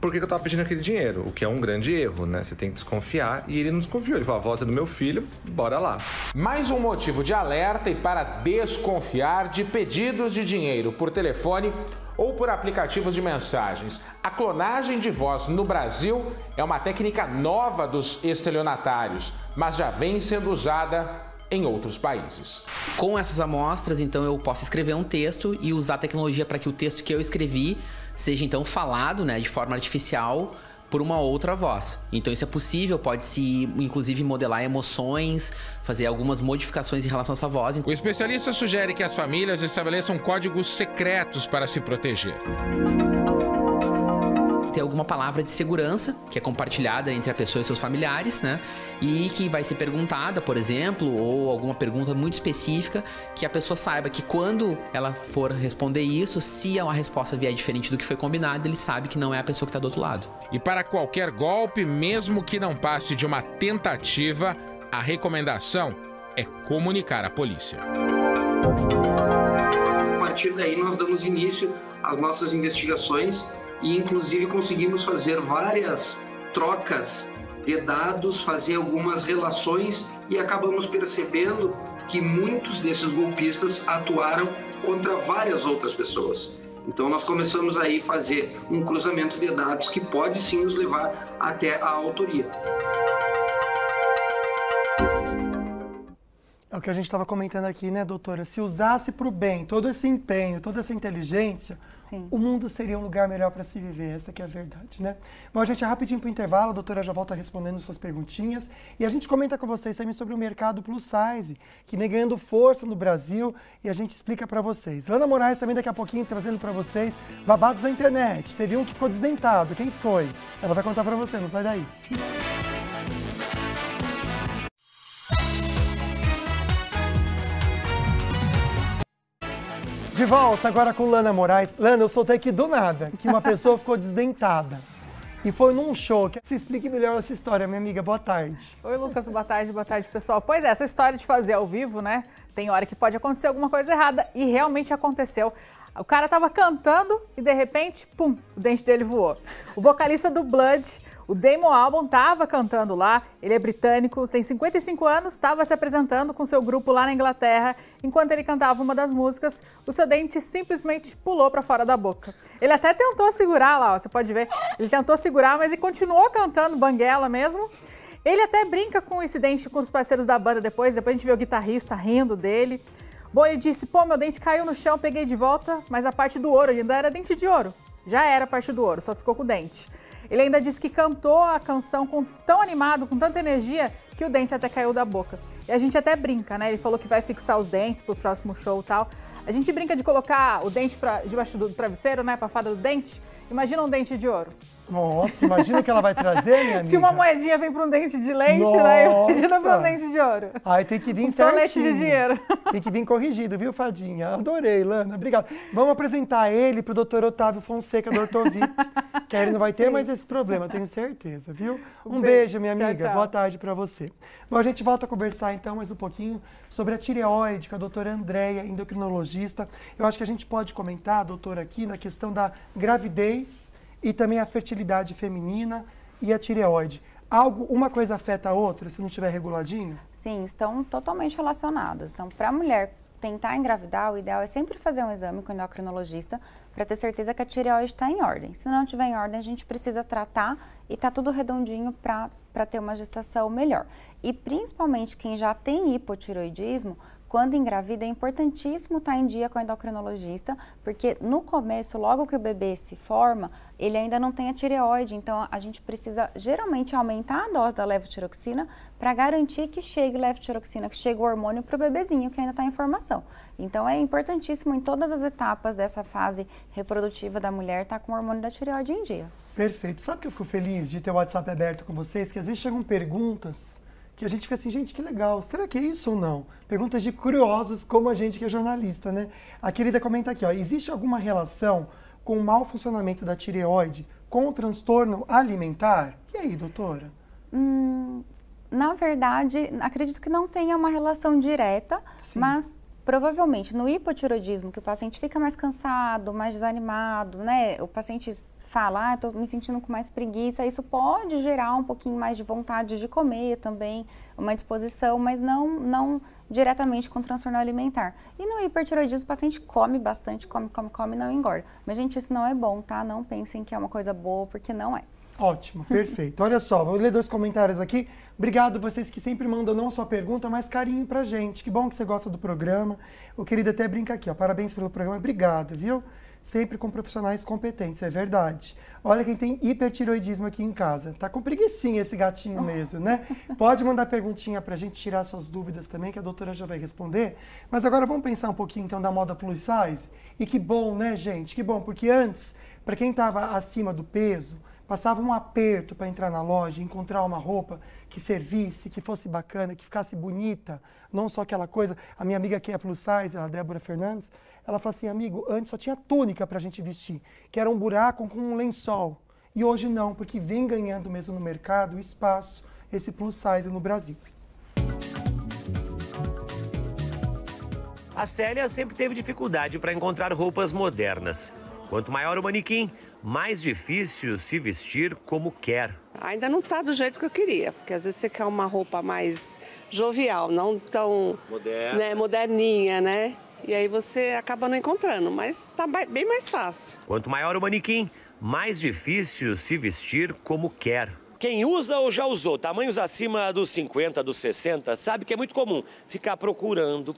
por que eu tava pedindo aquele dinheiro, o que é um grande erro, né? Você tem que desconfiar, e ele não desconfiou. Ele falou, a voz é do meu filho, bora lá. Mais um motivo de alerta e para desconfiar de pedidos de dinheiro por telefone ou por aplicativos de mensagens. A clonagem de voz no Brasil é uma técnica nova dos estelionatários, mas já vem sendo usada em outros países. Com essas amostras, então, eu posso escrever um texto e usar a tecnologia para que o texto que eu escrevi seja então falado, né, de forma artificial por uma outra voz. Então isso é possível, pode-se inclusive modelar emoções, fazer algumas modificações em relação a essa voz. O especialista sugere que as famílias estabeleçam códigos secretos para se proteger. Ter alguma palavra de segurança que é compartilhada entre a pessoa e seus familiares, né? E que vai ser perguntada, por exemplo, ou alguma pergunta muito específica, que a pessoa saiba que quando ela for responder isso, se a resposta vier diferente do que foi combinado, ele sabe que não é a pessoa que está do outro lado. E para qualquer golpe, mesmo que não passe de uma tentativa, a recomendação é comunicar à polícia. A partir daí, nós damos início às nossas investigações e inclusive conseguimos fazer várias trocas de dados, fazer algumas relações e acabamos percebendo que muitos desses golpistas atuaram contra várias outras pessoas. Então nós começamos aí a fazer um cruzamento de dados que pode sim nos levar até a autoria. É o que a gente estava comentando aqui, né, doutora? Se usasse para o bem todo esse empenho, toda essa inteligência, sim, o mundo seria um lugar melhor para se viver. Essa que é a verdade, né? Bom, gente, rapidinho para o intervalo, a doutora já volta respondendo suas perguntinhas. E a gente comenta com vocês também sobre o mercado plus size, que vem ganhando força no Brasil, e a gente explica para vocês. Lana Moraes também daqui a pouquinho trazendo para vocês babados da internet. Teve um que ficou desdentado. Quem foi? Ela vai contar para você, não sai daí. De volta agora com Lana Moraes. Lana, eu soltei aqui do nada que uma pessoa ficou desdentada. E foi num show. Quer que você explique melhor essa história, minha amiga? Boa tarde. Oi, Lucas. Boa tarde, pessoal. Pois é, essa história de fazer ao vivo, né? Tem hora que pode acontecer alguma coisa errada. E realmente aconteceu. O cara tava cantando e, de repente, pum, o dente dele voou. O vocalista do Blood, o Damon Albarn, tava cantando lá. Ele é britânico, tem 55 anos, estava se apresentando com seu grupo lá na Inglaterra. Enquanto ele cantava uma das músicas, o seu dente simplesmente pulou para fora da boca. Ele até tentou segurar lá, ó, você pode ver. Ele tentou segurar, mas ele continuou cantando banguela mesmo. Ele até brinca com o incidente com os parceiros da banda depois a gente vê o guitarrista rindo dele. Bom, ele disse, pô, meu dente caiu no chão, peguei de volta, mas a parte do ouro ainda era dente de ouro. Já era a parte do ouro, só ficou com o dente. Ele ainda disse que cantou a canção tão animado, com tanta energia, que o dente até caiu da boca. E a gente até brinca, né? Ele falou que vai fixar os dentes pro próximo show e tal. A gente brinca de colocar o dente debaixo do travesseiro, né? Pra fada do dente. Imagina um dente de ouro. Nossa, imagina o que ela vai trazer, minha amiga. Se uma moedinha vem para um dente de leite, nossa, né? Imagina para um dente de ouro. Ai, tem que vir certinho. Tonelete de dinheiro. Tem que vir corrigido, viu, Fadinha? Adorei, Lana. Obrigado. Vamos apresentar ele pro doutor Otávio Fonseca, do Ortovi. Que ele não vai ter mais esse problema, tenho certeza, viu? Um beijo, minha amiga. Tchau, tchau. Boa tarde para você. Bom, a gente volta a conversar, então, mais um pouquinho sobre a tireoide, com a doutora Andréia, endocrinologista. Eu acho que a gente pode comentar, doutora, aqui na questão da gravidez e também a fertilidade feminina e a tireoide. Uma coisa afeta a outra, se não estiver reguladinho? Sim, estão totalmente relacionadas. Então, para a mulher tentar engravidar, o ideal é sempre fazer um exame com o endocrinologista para ter certeza que a tireoide está em ordem. Se não estiver em ordem, a gente precisa tratar e tá tudo redondinho para ter uma gestação melhor. E principalmente quem já tem hipotireoidismo, quando engravida, é importantíssimo estar em dia com o endocrinologista, porque no começo, logo que o bebê se forma, ele ainda não tem a tireoide, então a gente precisa geralmente aumentar a dose da levotiroxina para garantir que chegue levotiroxina, que chegue o hormônio para o bebezinho que ainda está em formação. Então é importantíssimo em todas as etapas dessa fase reprodutiva da mulher estar com o hormônio da tireoide em dia. Perfeito. Sabe que eu fico feliz de ter o WhatsApp aberto com vocês, que às vezes chegam perguntas que a gente fica assim, gente, que legal, será que é isso ou não? Perguntas de curiosos, como a gente que é jornalista, né? A querida comenta aqui, ó, existe alguma relação com o mau funcionamento da tireoide com o transtorno alimentar? E aí, doutora? Na verdade, acredito que não tenha uma relação direta, sim, mas provavelmente no hipotireoidismo, que o paciente fica mais cansado, mais desanimado, né? O paciente fala, estou me sentindo com mais preguiça, isso pode gerar um pouquinho mais de vontade de comer também, uma disposição, mas não diretamente com transtorno alimentar. E no hipertireoidismo o paciente come bastante, come, não engorda. Mas, gente, isso não é bom, tá? Não pensem que é uma coisa boa, porque não é. Ótimo, perfeito. Olha só, vou ler 2 comentários aqui. Obrigado vocês que sempre mandam não só pergunta, mas carinho pra gente. Que bom que você gosta do programa. O querido até brinca aqui, ó. Parabéns pelo programa. Obrigado, viu? sempre com profissionais competentes, é verdade. Olha quem tem hipertireoidismo aqui em casa. Tá com preguicinha esse gatinho mesmo, né? Pode mandar perguntinha pra gente tirar suas dúvidas também, que a doutora já vai responder. Mas agora vamos pensar um pouquinho então da moda plus size. E que bom, né, gente? Que bom, porque antes, para quem estava acima do peso, passava um aperto para entrar na loja e encontrar uma roupa que servisse, que fosse bacana, que ficasse bonita, não só aquela coisa. A minha amiga que é plus size, a Débora Fernandes, ela falou assim, amigo, antes só tinha túnica para a gente vestir, que era um buraco com um lençol. E hoje não, porque vem ganhando mesmo no mercado espaço esse plus size no Brasil. A Célia sempre teve dificuldade para encontrar roupas modernas. Quanto maior o manequim, mais difícil se vestir como quer. Ainda não está do jeito que eu queria, porque às vezes você quer uma roupa mais jovial, não tão moderninha, né? E aí você acaba não encontrando, mas está bem mais fácil. Quanto maior o manequim, mais difícil se vestir como quer. Quem usa ou já usou tamanhos acima dos 50, dos 60, sabe que é muito comum ficar procurando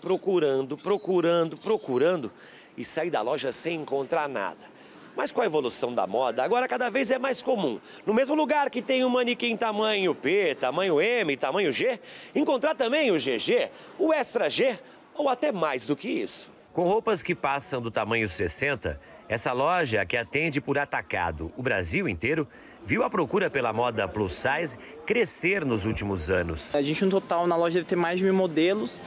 e sair da loja sem encontrar nada. Mas com a evolução da moda, agora cada vez é mais comum, no mesmo lugar que tem um manequim tamanho P, tamanho M, tamanho G, encontrar também o GG, o Extra G ou até mais do que isso. Com roupas que passam do tamanho 60, essa loja, que atende por atacado o Brasil inteiro, viu a procura pela moda plus size crescer nos últimos anos. A gente, no total, na loja deve ter mais de 1000 modelos,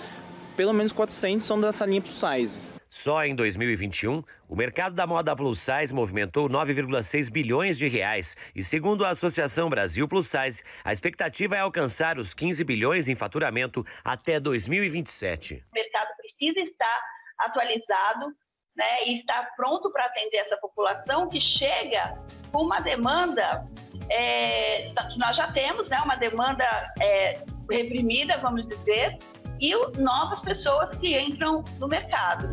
pelo menos 400 são dessa linha plus size. Só em 2021, o mercado da moda plus size movimentou 9,6 bilhões de reais. E segundo a Associação Brasil Plus Size, a expectativa é alcançar os 15 bilhões em faturamento até 2027. O mercado precisa estar atualizado, né, e estar pronto para atender essa população que chega com uma demanda que nós já temos, né, uma demanda reprimida, vamos dizer, e novas pessoas que entram no mercado.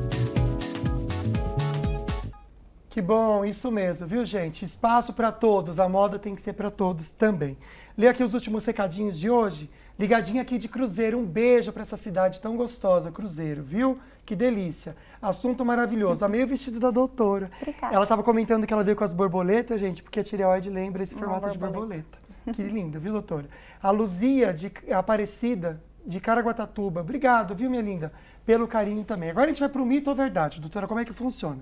Que bom, isso mesmo, viu, gente? Espaço para todos, a moda tem que ser para todos também. Lê aqui os últimos recadinhos de hoje. Ligadinha aqui de Cruzeiro, um beijo para essa cidade tão gostosa, Cruzeiro, viu? Que delícia. Assunto maravilhoso. Amei o vestido da doutora. Obrigada. Ela estava comentando que ela veio com as borboletas, gente, porque a tireoide lembra esse formato de borboleta. Que linda, viu, doutora? A Luzia de Aparecida, de Caraguatatuba. Obrigado, viu, minha linda? Pelo carinho também. Agora a gente vai para o mito ou verdade. Doutora, como é que funciona?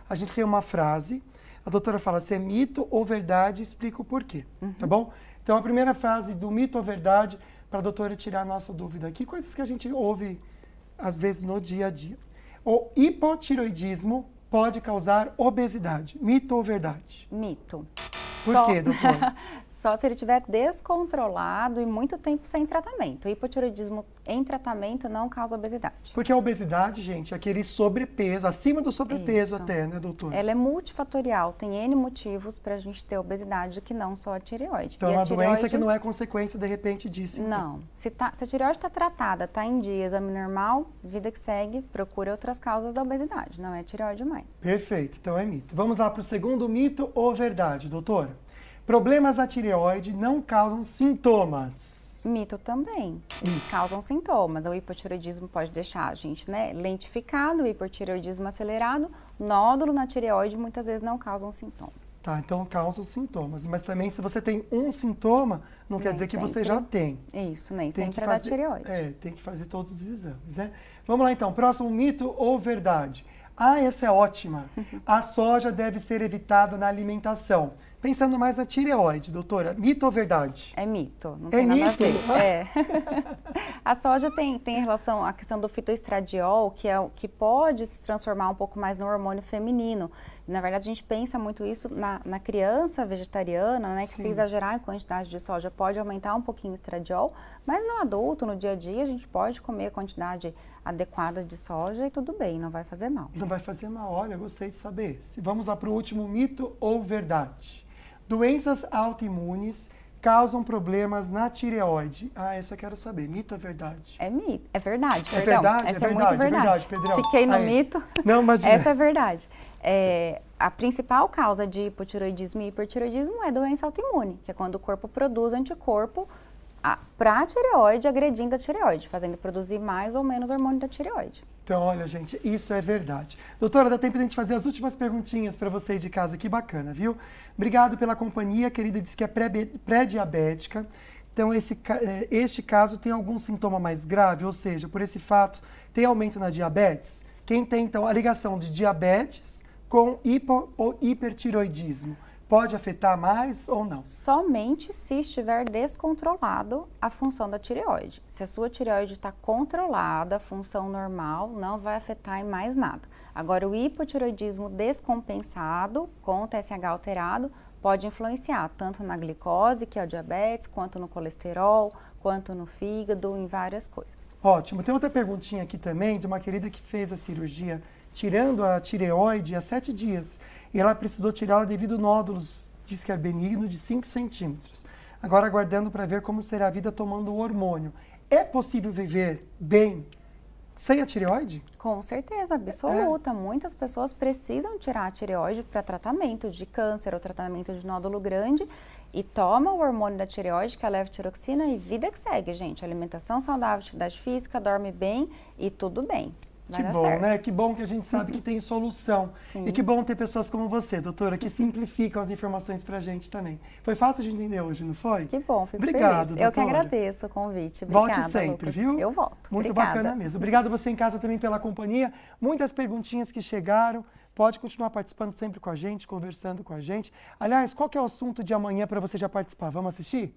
A gente tem uma frase, a doutora fala se é mito ou verdade, explica o porquê, tá bom? Então, a primeira frase do mito ou verdade, para a doutora tirar a nossa dúvida aqui, coisas que a gente ouve, às vezes, no dia a dia. O hipotireoidismo pode causar obesidade. Mito ou verdade? Mito. Por quê, doutora? Só se ele estiver descontrolado e muito tempo sem tratamento. O hipotireoidismo em tratamento não causa obesidade. Porque a obesidade, gente, é aquele sobrepeso, acima do sobrepeso Isso. até, né, doutora? Ela é multifatorial, tem N motivos para a gente ter obesidade que não só a tireoide. Então, é uma doença que não é consequência, de repente, disso. Então. Não. Se a tireoide está tratada, está em dia, exame normal, vida que segue, procura outras causas da obesidade. Não é tireoide mais. Perfeito, então é mito. Vamos lá para o segundo mito ou verdade, doutora? Problemas da tireoide não causam sintomas. Mito também. Eles causam sintomas. O hipotireoidismo pode deixar a gente, né, lentificado, o hipotireoidismo acelerado. Nódulo na tireoide muitas vezes não causam sintomas. Tá, então causam sintomas. Mas também se você tem um sintoma, não quer dizer que você já tem. Isso, nem Tem sempre que é da fazer, tireoide. tem que fazer todos os exames, né? Vamos lá então, próximo mito ou verdade? Ah, essa é ótima. A soja deve ser evitada na alimentação. Pensando mais na tireoide, doutora, mito ou verdade? É mito, não tem nada a ver. É. A soja tem relação à questão do fitoestradiol, que pode se transformar um pouco mais no hormônio feminino. Na verdade, a gente pensa muito isso na criança vegetariana, né? Que se exagerar em quantidade de soja pode aumentar um pouquinho o estradiol, mas no adulto, no dia a dia, a gente pode comer a quantidade adequada de soja e tudo bem, não vai fazer mal. Não vai fazer mal, olha, eu gostei de saber. Vamos lá para o último mito ou verdade. Doenças autoimunes causam problemas na tireoide. Ah, essa eu quero saber. Mito ou verdade? É mito, é verdade. É verdade? Essa é muito verdade. É verdade, Pedrão. Fiquei no mito. Não, imagina. Essa é verdade. A principal causa de hipotireoidismo e hipertireoidismo é doença autoimune, que é quando o corpo produz anticorpo para a tireoide, agredindo a tireoide, fazendo produzir mais ou menos hormônio da tireoide. Então, olha, gente, isso é verdade. Doutora, dá tempo de a gente fazer as últimas perguntinhas para você de casa, que bacana, viu? Obrigado pela companhia, querida, disse que é pré-diabética. Então, este caso tem algum sintoma mais grave, ou seja, por esse fato, tem aumento na diabetes? Quem tem, então, a ligação de diabetes com ou hipertiroidismo, pode afetar mais ou não? Somente se estiver descontrolado a função da tireoide. Se a sua tireoide está controlada, a função normal, não vai afetar em mais nada. Agora, o hipotiroidismo descompensado, com o TSH alterado, pode influenciar tanto na glicose, que é o diabetes, quanto no colesterol, quanto no fígado, em várias coisas. Ótimo. Tem outra perguntinha aqui também, de uma querida que fez a cirurgia tirando a tireoide há 7 dias. E ela precisou tirá-la devido a nódulos, diz que é benigno, de 5 centímetros. Agora aguardando para ver como será a vida tomando o hormônio. É possível viver bem sem a tireoide? Com certeza, absoluta. Muitas pessoas precisam tirar a tireoide para tratamento de câncer ou tratamento de nódulo grande e tomam o hormônio da tireoide, que é a levotiroxina, e vida que segue, gente. Alimentação saudável, atividade física, dorme bem e tudo bem. Que bom, né? Que bom que a gente sabe que tem solução. Sim. E que bom ter pessoas como você, doutora, que simplificam as informações pra gente também. Foi fácil de entender hoje, não foi? Que bom, fico Obrigado, feliz. Eu que agradeço o convite. Obrigada, Volte sempre, Lucas. viu? Eu volto. Muito Obrigada. bacana mesmo. Obrigado você em casa também pela companhia. Muitas perguntinhas que chegaram. Pode continuar participando sempre com a gente, conversando com a gente. Aliás, qual que é o assunto de amanhã para você já participar? Vamos assistir?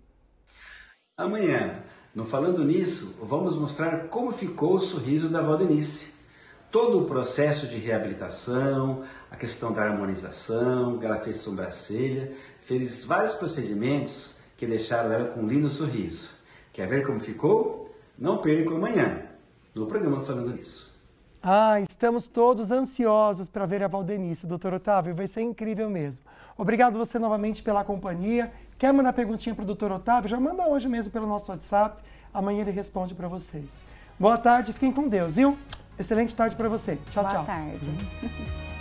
Amanhã, no Falando Nisso, vamos mostrar como ficou o sorriso da Valdenice. Todo o processo de reabilitação, a questão da harmonização, ela fez sobrancelha, fez vários procedimentos que deixaram ela com um lindo sorriso. Quer ver como ficou? Não perca amanhã, no programa Falando Nisso. Estamos todos ansiosos para ver a Valdenice, doutor Otávio, vai ser incrível mesmo. Obrigado você novamente pela companhia. Quer mandar perguntinha para o doutor Otávio? Já manda hoje mesmo pelo nosso WhatsApp, amanhã ele responde para vocês. Boa tarde, fiquem com Deus, viu? Excelente tarde para você. Tchau, tchau. Boa tarde.